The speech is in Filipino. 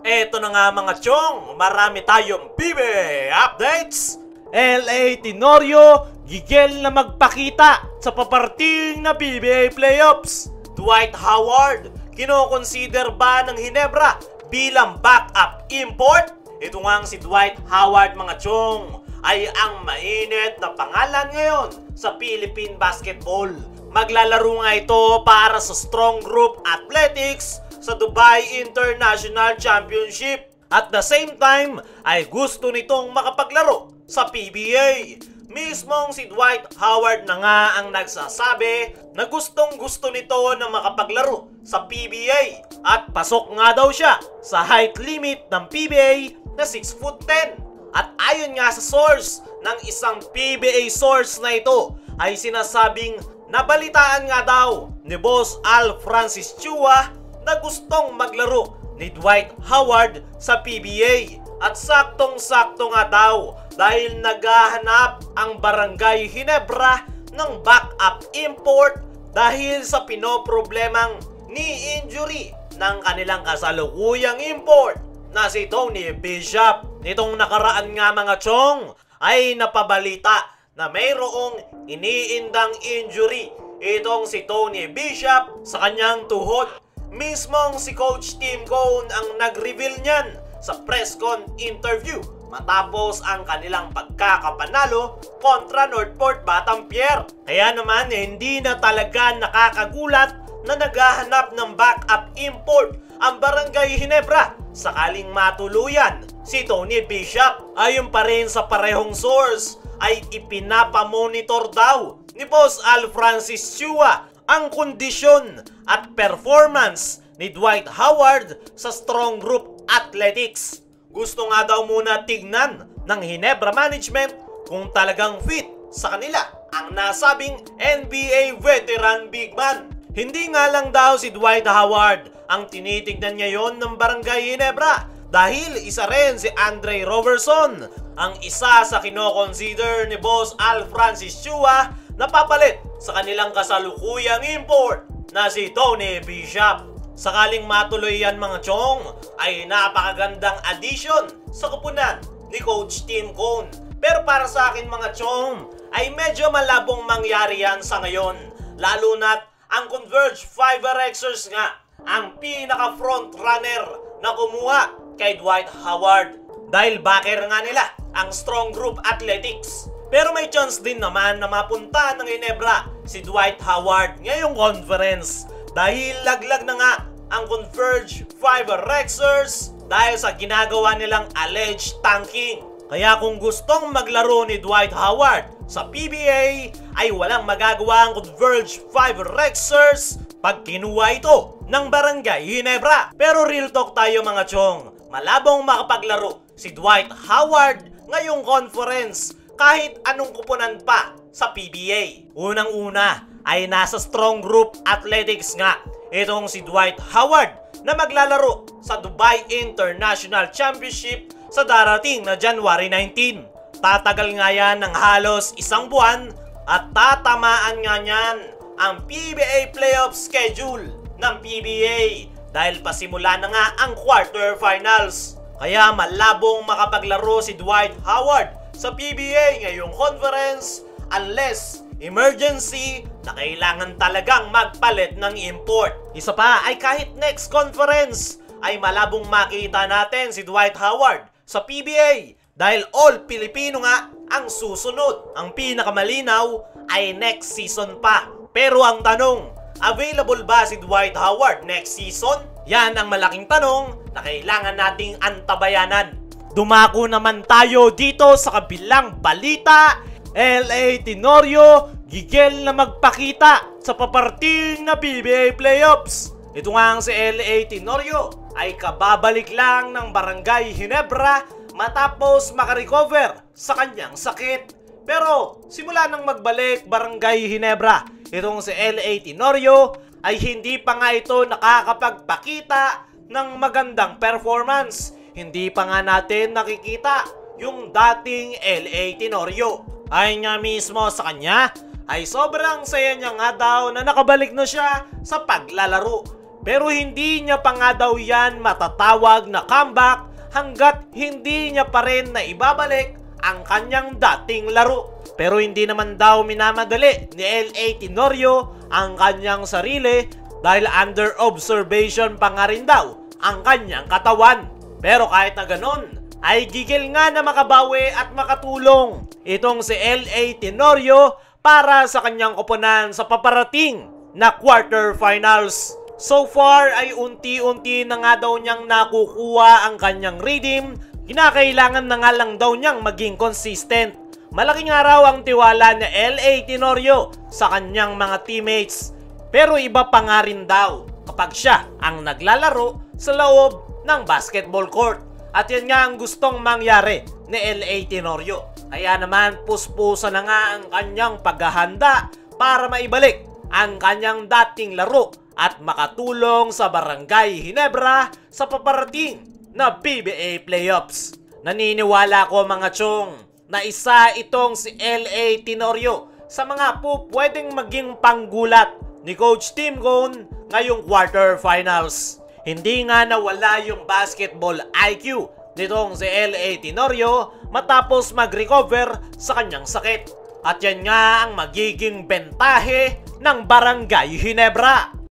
Eto na nga mga chong, marami tayong PBA updates. LA Tenorio, gigil na magpakita sa paparting na PBA playoffs. Dwight Howard, kinoconsider ba ng Ginebra bilang backup import? Ito nga si Dwight Howard mga chong, ay ang mainit na pangalan ngayon sa Philippine basketball. Maglalaro nga ito para sa Strong Group Athletics sa Dubai International Championship. At the same time ay gusto nitong makapaglaro sa PBA. Mismong si Dwight Howard na nga ang nagsasabi na gustong gusto nito na makapaglaro sa PBA. At pasok nga daw siya sa height limit ng PBA na 6'10". At ayon nga sa source ng isang PBA source na ito ay sinasabing nabalitaan nga daw ni Boss Al Francis Chua na gustong maglaro ni Dwight Howard sa PBA. At saktong-sakto nga daw dahil naghahanap ang Barangay Ginebra ng backup import dahil sa pinoproblemang knee injury ng kanilang kasalukuyang import na si Tony Bishop. Nitong nakaraan nga mga chong ay napabalita na mayroong iniindang injury itong si Tony Bishop sa kanyang tuhod. Mismong si Coach Tim Cone ang nag-reveal niyan sa press con interview matapos ang kanilang pagkakapanalo kontra Northport Batampier. Kaya naman hindi na talaga nakakagulat na naghahanap ng backup import ang Barangay Ginebra sakaling matuluyan si Tony Bishop. Ayon pa rin sa parehong source ay ipinapamonitor daw ni Boss Al Francis Chua ang kondisyon at performance ni Dwight Howard sa Strong Group Athletics. Gusto nga daw muna tignan ng Ginebra management kung talagang fit sa kanila ang nasabing NBA veteran big man. Hindi nga lang daw si Dwight Howard ang tinitignan ngayon ng Barangay Ginebra dahil isa rin si Andre Robertson ang isa sa kinoconsider ni Boss Al Francis Chua na papalit sa kanilang kasalukuyang import na si Tony Bishop. Sakaling matuloy yan mga chong ay napakagandang addition sa kupunan ni Coach Tim Cone. Pero para sa akin mga chong ay medyo malabong mangyari yan sa ngayon, lalo na't ang Converge 5Rxers nga ang pinaka front runner na kumuha kay Dwight Howard dahil backer nga nila ang Strong Group Athletics. Pero may chance din naman na mapunta ng Ginebra si Dwight Howard ngayong conference dahil laglag na nga ang Converge 5Rxers dahil sa ginagawa nilang alleged tanking. Kaya kung gustong maglaro ni Dwight Howard sa PBA ay walang magagawa ang Converge 5Rxers pag kinuha ito ng Barangay Ginebra. Pero real talk tayo mga chong, malabong makapaglaro si Dwight Howard ngayong conference kahit anong kupunan pa sa PBA. Unang-una ay nasa Strong Group Athletics nga itong si Dwight Howard na maglalaro sa Dubai International Championship sa darating na January 19. Tatagal nga yan ng halos isang buwan at tatamaan nga niyan ang PBA playoff schedule ng PBA dahil pasimula na nga ang quarterfinals. Kaya malabong makapaglaro si Dwight Howard sa PBA ngayong conference unless emergency na kailangan talagang magpalit ng import. Isa pa ay kahit next conference ay malabong makita natin si Dwight Howard sa PBA dahil all Pilipino nga ang susunod. Ang pinakamalinaw ay next season pa. Pero ang tanong, available ba si Dwight Howard next season? Yan ang malaking tanong na kailangan nating antabayanan. Dumako naman tayo dito sa kabilang balita. LA Tenorio, gigil na magpakita sa paparting na PBA playoffs. Ito nga ang si LA Tenorio ay kababalik lang ng Barangay Ginebra matapos makarecover sa kanyang sakit. Pero simula nang magbalik Barangay Ginebra, itong si LA Tenorio ay hindi pa nga ito nakakapagpakita ng magandang performance. Hindi pa nga natin nakikita yung dating LA Tenorio. Ay nga mismo sa kanya ay sobrang saya niya nga daw na nakabalik na siya sa paglalaro. Pero hindi niya pa nga daw yan matatawag na comeback hanggat hindi niya pa rin na ibabalik ang kanyang dating laro. Pero hindi naman daw minamadali ni L.A. Tenorio ang kanyang sarili dahil under observation pa nga rin daw ang kanyang katawan. Pero kahit na ganun, ay gigil nga na makabawi at makatulong itong si L.A. Tenorio para sa kanyang koponan sa paparating na quarterfinals. So far ay unti-unti na nga daw niyang nakukuha ang kanyang rhythm. Kinakailangan na nga lang daw niyang maging consistent. Malaking araw ang tiwala ni L.A. Tenorio sa kanyang mga teammates. Pero iba pa nga rin daw kapag siya ang naglalaro sa loob ng basketball court. At yan nga ang gustong mangyari ni L.A. Tenorio. Kaya naman puspusa na nga ang kanyang paghahanda para maibalik ang kanyang dating laro at makatulong sa Barangay Ginebra sa paparating na PBA playoffs. Naniniwala ko mga chong na isa itong si L.A. Tenorio sa mga pwedeng maging panggulat ni Coach Tim Cone ngayong quarterfinals. Hindi nga nawala yung basketball IQ nitong si L.A. Tenorio matapos mag-recover sa kanyang sakit. At yan nga ang magiging bentahe ng Barangay Ginebra.